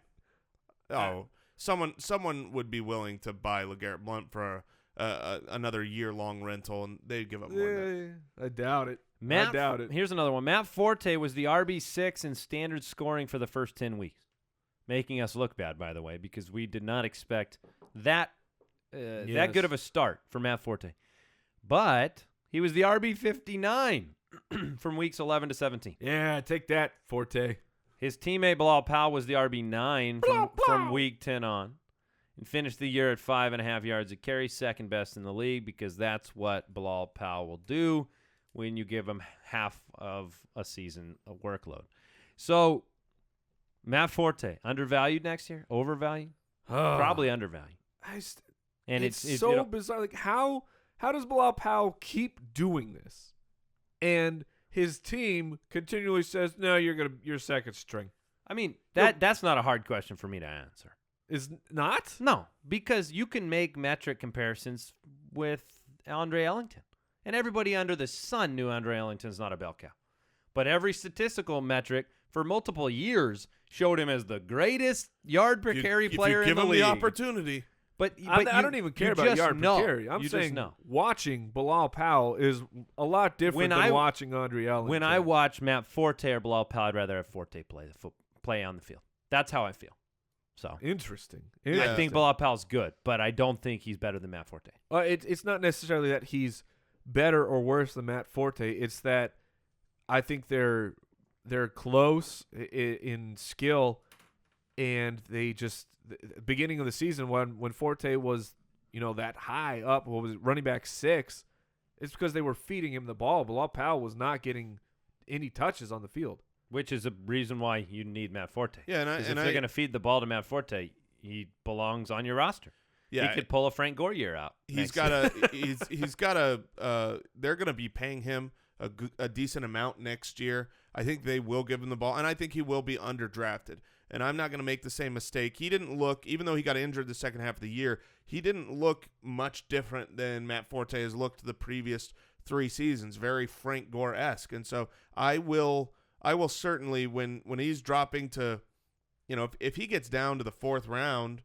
Someone would be willing to buy LeGarrette Blount for another year-long rental, and they'd give up more than that. I doubt it. I doubt it. Here's another one. Matt Forte was the RB6 in standard scoring for the first 10 weeks, making us look bad, by the way, because we did not expect that good of a start for Matt Forte. but he was the RB 59 from weeks 11 to 17. Yeah, take that, Forte. His teammate Bilal Powell was the RB 9 from week 10 on, and finished the year at 5.5 yards a carry, second best in the league, because that's what Bilal Powell will do when you give him half of a season of workload. So, Matt Forte, undervalued next year? Overvalued? Probably undervalued. And it's so bizarre. Like, how does Bilal Powell keep doing this? And his team continually says, no, you're second string. I mean, that's not a hard question for me to answer. Is not? No, because you can make metric comparisons with Andre Ellington. And everybody under the sun knew Andre Ellington's not a bell cow. But every statistical metric for multiple years showed him as the greatest yard per carry player in the league. If you give him the opportunity. But I don't even care about yard per carry. I'm you saying watching Bilal Powell is a lot different than watching Andre Ellington. When I watch Matt Forte or Bilal Powell, I'd rather have Forte play on the field. That's how I feel. So Interesting. I think Bilal Powell's good, but I don't think he's better than Matt Forte. It's not necessarily that he's better or worse than Matt Forte. It's that I think they're close in skill, and they just the beginning of the season when Forte was that high up, what was it, running back 6, it's because they were feeding him the ball. Bilal Powell was not getting any touches on the field. Which is a reason why you need Matt Forte. Yeah, if they're going to feed the ball to Matt Forte, he belongs on your roster. Yeah, he could pull a Frank Gore year out. He's got a. They're going to be paying him a decent amount next year. I think they will give him the ball, and I think he will be underdrafted. And I'm not going to make the same mistake. He didn't look, even though he got injured the second half of the year, he didn't look much different than Matt Forte has looked the previous 3 seasons. Very Frank Gore-esque, and so I will certainly, when he's dropping to, if he gets down to the 4th round,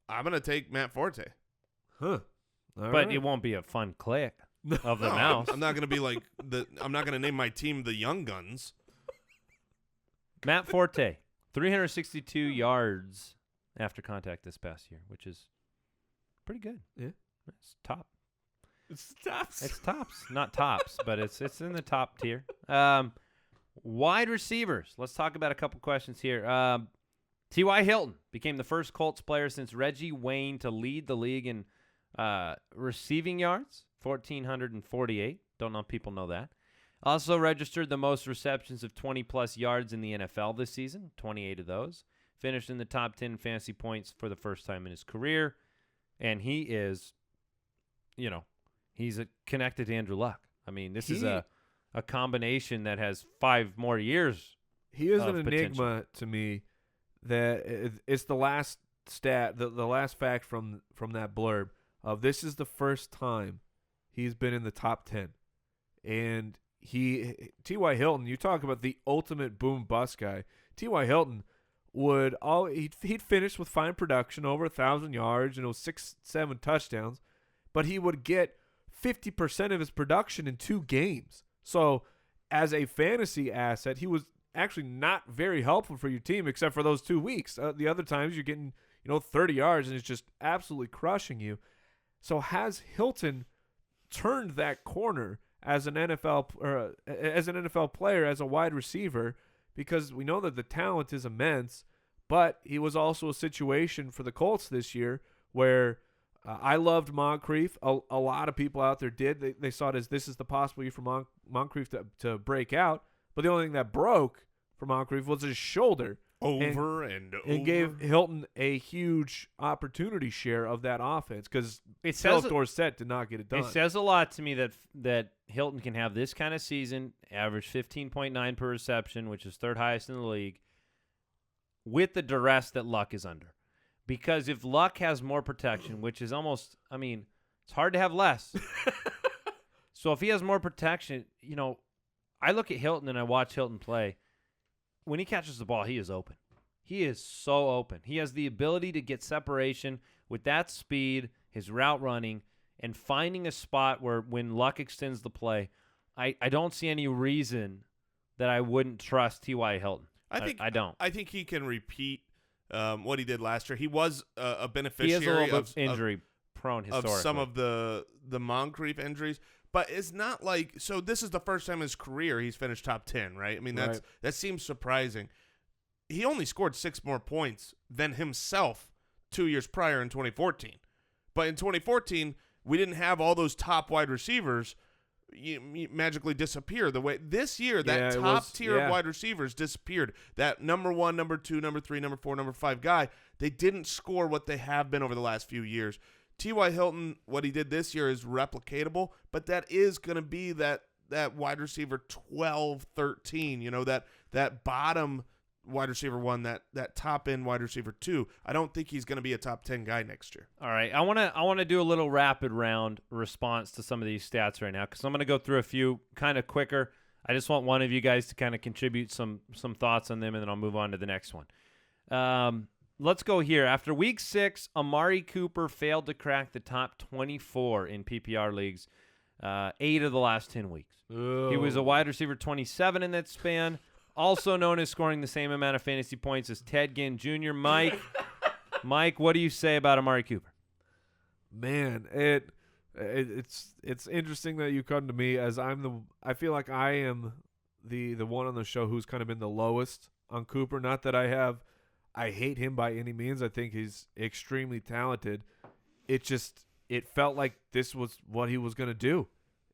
I'm going to take Matt Forte. Huh. But it won't be a fun click of the mouse. I'm not going to be like I'm not going to name my team the Young Guns. Matt Forte, 362 yards after contact this past year, which is pretty good. Yeah. It's top. It's tops. It's tops. Not tops, but it's in the top tier. Wide receivers. Let's talk about a couple questions here. T.Y. Hilton became the first Colts player since Reggie Wayne to lead the league in receiving yards, 1,448. Don't know if people know that. Also registered the most receptions of 20-plus yards in the NFL this season, 28 of those. Finished in the top 10 fantasy points for the first time in his career. And he is, he's connected to Andrew Luck. I mean, this is a combination that has 5 more years. He is an enigma to me. That it's the last stat, the last fact from that blurb of this is the first time he's been in the top 10, and T.Y. Hilton. You talk about the ultimate boom bust guy. T.Y. Hilton he'd finish with fine production, over 1,000 yards, 6-7 touchdowns, but he would get 50% of his production in 2 games. So as a fantasy asset, he was actually not very helpful for your team except for those 2 weeks. The other times you're getting 30 yards and it's just absolutely crushing you. So has Hilton turned that corner as an NFL player, as a wide receiver? Because we know that the talent is immense, but he was also a situation for the Colts this year where I loved Moncrief. A lot of people out there did. They saw it as this is the possible year for Moncrief to break out. But the only thing that broke for Moncrief was his shoulder. And gave Hilton a huge opportunity share of that offense because Dorsett did not get it done. It says a lot to me that Hilton can have this kind of season, average 15.9 per reception, which is 3rd highest in the league, with the duress that Luck is under. Because if Luck has more protection, which is almost, it's hard to have less. So if he has more protection, I look at Hilton and I watch Hilton play. When he catches the ball, he is open. He is so open. He has the ability to get separation with that speed, his route running, and finding a spot where when Luck extends the play, I don't see any reason that I wouldn't trust T.Y. Hilton. I don't. I think he can repeat what he did last year. He was a beneficiary of injury prone historically. Of some of the Moncrief injuries. But it's not like – so this is the first time in his career he's finished top 10, right? I mean, that seems surprising. He only scored 6 more points than himself 2 years prior in 2014. But in 2014, we didn't have all those top wide receivers magically disappear the way this year that top tier of wide receivers disappeared. That number 1, number 2, number 3, number 4, number 5 guy, they didn't score what they have been over the last few years. T.Y. Hilton, what he did this year is replicatable, but that is going to be that wide receiver 12, 13, that bottom wide receiver 1, that top end wide receiver 2. I don't think he's going to be a top 10 guy next year. All right, I want to do a little rapid round response to some of these stats right now because I'm going to go through a few kind of quicker. I just want one of you guys to kind of contribute some thoughts on them, and then I'll move on to the next one. Let's go here. After week 6, Amari Cooper failed to crack the top 24 in PPR leagues 8 of the last 10 weeks. Oh. He was a wide receiver 27 in that span, also known as scoring the same amount of fantasy points as Ted Ginn Jr. Mike, what do you say about Amari Cooper? Man, it's interesting that you come to me as I feel like I am the one on the show who's kind of been the lowest on Cooper. Not that I hate him by any means. I think he's extremely talented. It felt like this was what he was going to do.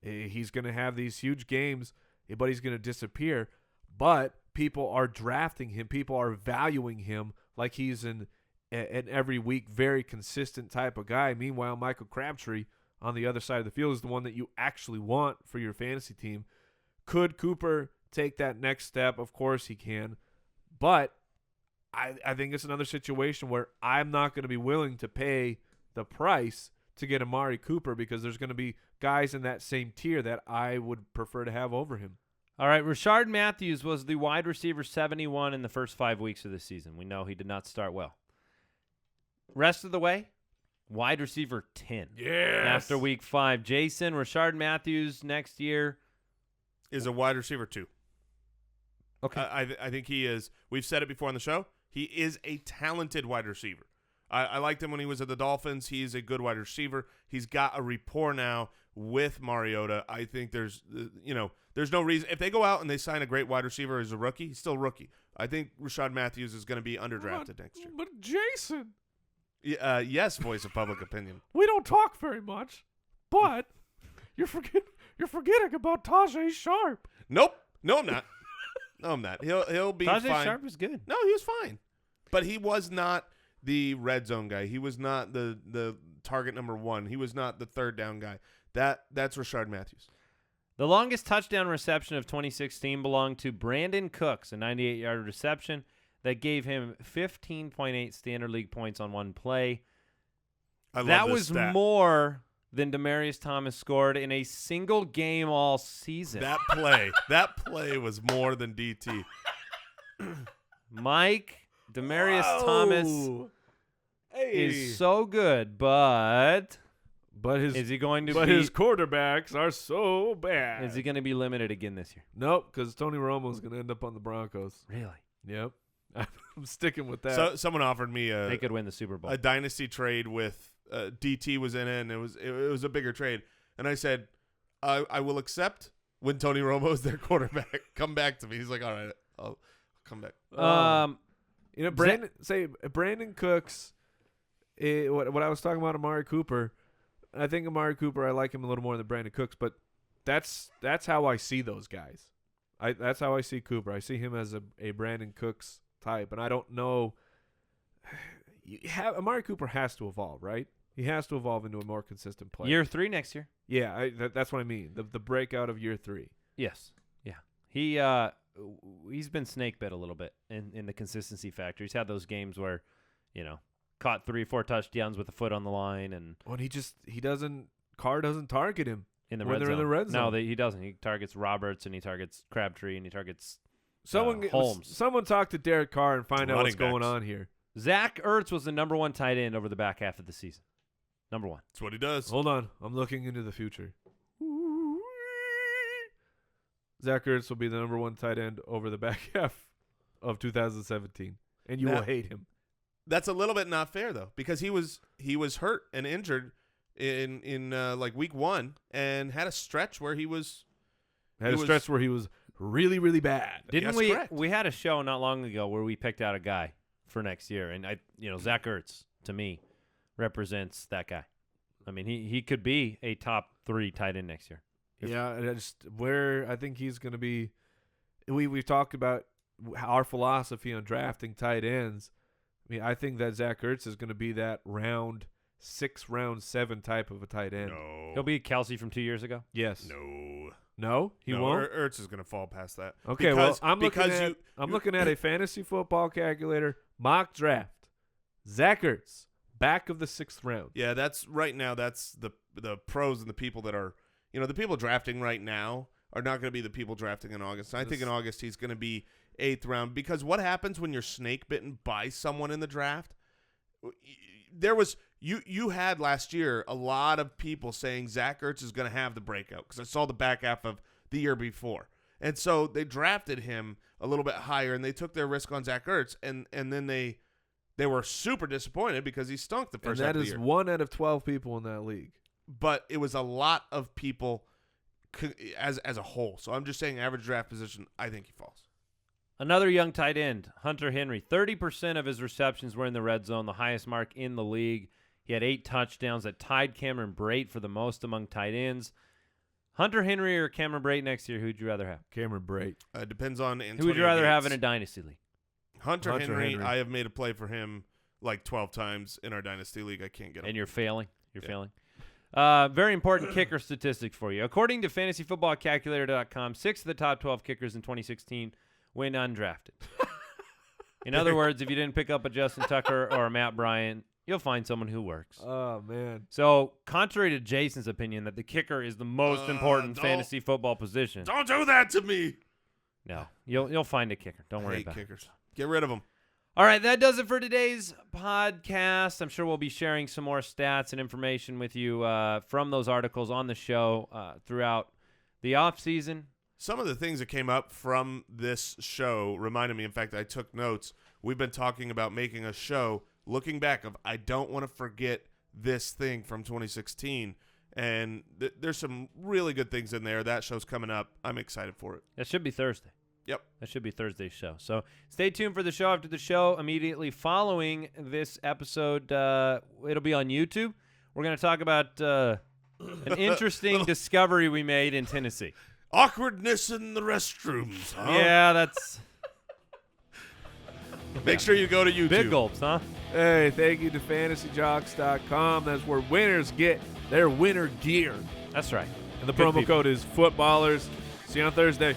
He's going to have these huge games, but he's going to disappear. But people are drafting him. People are valuing him like he's an every week very consistent type of guy. Meanwhile, Michael Crabtree on the other side of the field is the one that you actually want for your fantasy team. Could Cooper take that next step? Of course he can. But I think it's another situation where I'm not going to be willing to pay the price to get Amari Cooper because there's going to be guys in that same tier that I would prefer to have over him. All right, Rishard Matthews was the wide receiver 71 in the first 5 weeks of the season. We know he did not start well. Rest of the way, wide receiver 10. Yes. After week 5. Jason, Rishard Matthews next year is a wide receiver 2. Okay. I think he is. We've said it before on the show. He is a talented wide receiver. I liked him when he was at the Dolphins. He's a good wide receiver. He's got a rapport now with Mariota. I think there's no reason. If they go out and they sign a great wide receiver as a rookie, he's still a rookie. I think Rashad Matthews is going to be underdrafted next year. But Jason. Yes, voice of public opinion. We don't talk very much, but you're forgetting about Tajay Sharp. Nope. No, I'm not. No, I'm not. He'll be fine. Tajay Sharp was good. No, he was fine. But he was not the red zone guy. He was not the target number 1. He was not the third down guy. That's Rishard Matthews. The longest touchdown reception of 2016 belonged to Brandon Cooks, a 98-yard reception that gave him 15.8 standard league points on one play. That was more than Demaryius Thomas scored in a single game all season. That play was more than DT. Mike, Demaryius Thomas is so good, but is he going to But his quarterbacks are so bad. Is he going to be limited again this year? Nope, because Tony Romo is going to end up on the Broncos. Really? Yep. I'm sticking with that. So someone offered me they could win the Super Bowl. A dynasty trade with DT was in it, and it was a bigger trade. And I said, I will accept when Tony Romo is their quarterback. Come back to me. He's like, all right, I'll come back. Brandon Cooks. What I was talking about Amari Cooper. I think Amari Cooper, I like him a little more than Brandon Cooks, but that's how I see those guys. That's how I see Cooper. I see him as a Brandon Cooks type, and I don't know. Amari Cooper has to evolve, right? He has to evolve into a more consistent player. Year 3 next year. Yeah, that's what I mean. The breakout of year 3. Yes. Yeah. He's been snake bit a little bit in the consistency factor. He's had those games where, caught 3 or 4 touchdowns with a foot on the line, and Carr doesn't target him in the when red they're zone. in the red zone. No, he doesn't. He targets Roberts, and he targets Crabtree, and he targets Holmes. Someone talk to Derek Carr and find out what's going on here. Zach Ertz was the number 1 tight end over the back half of the season. Number 1. That's what he does. Hold on. I'm looking into the future. Zach Ertz will be the number 1 tight end over the back half of 2017, and you will hate him. That's a little bit not fair, though, because he was hurt and injured in like week 1 and had a stretch where he was really, really bad. Didn't Yes, correct. we had a show not long ago where we picked out a guy for next year, and Zach Ertz to me represents that guy. I mean, he could be a top 3 tight end next year. Yeah, and just where I think he's going to be. We've talked about our philosophy on drafting tight ends. I mean, I think that Zach Ertz is going to be that round 6, round 7 type of a tight end. No. He'll be Kelsey from 2 years ago. Yes. No, he won't. Ertz is going to fall past that. Okay, I'm looking at a fantasy football calculator mock draft. Zach Ertz, back of the 6th round. Yeah, that's right now. That's the pros and the people that are, the people drafting right now are not going to be the people drafting in August. I think in August he's going to be 8th round, because what happens when you're snake bitten by someone in the draft? There was you had last year a lot of people saying Zach Ertz is going to have the breakout, because I saw the back half of the year before, and so they drafted him a little bit higher and they took their risk on Zach Ertz, and then they were super disappointed because he stunk the first half of the year. And that is 1 out of 12 people in that league. But it was a lot of people as a whole. So I'm just saying average draft position, I think he falls. Another young tight end, Hunter Henry. 30% of his receptions were in the red zone, the highest mark in the league. He had 8 touchdowns that tied Cameron Brate for the most among tight ends. Hunter Henry or Cameron Brate next year, who'd you rather have? Cameron Brate. Depends on Antonio Who would you rather Gates. have in a dynasty league? Hunter Henry, I have made a play for him like 12 times in our dynasty league. I can't get him. And you're failing. You're failing. Very important kicker statistic for you. According to fantasyfootballcalculator.com, 6 of the top 12 kickers in 2016 went undrafted. In other words, if you didn't pick up a Justin Tucker or a Matt Bryant, you'll find someone who works. Oh, man. So, contrary to Jason's opinion that the kicker is the most important fantasy football position. Don't do that to me. No, you'll find a kicker. Don't worry about kickers. it. Get rid of them. All right, that does it for today's podcast. I'm sure we'll be sharing some more stats and information with you from those articles on the show throughout the offseason. Some of the things that came up from this show reminded me, in fact, I took notes. We've been talking about making a show looking back of I don't want to forget this thing from 2016. And there's some really good things in there. That show's coming up. I'm excited for it. That should be Thursday. Yep. That should be Thursday's show. So stay tuned for the show after the show. Immediately following this episode, it'll be on YouTube. We're going to talk about an interesting discovery we made in Tennessee. Awkwardness in the restrooms, huh? Yeah, that's... Make sure you go to YouTube. Big gulps, huh? Hey, thank you to FantasyJocks.com. That's where winners get their winter gear. That's right. And the Good promo people. code is Footballers. See you on Thursday.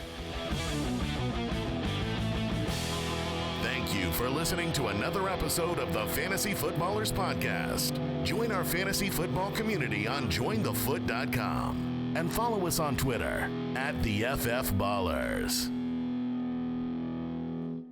Thank you for listening to another episode of the Fantasy Footballers Podcast. Join our fantasy football community on jointhefoot.com and follow us on Twitter @TheFFBallers.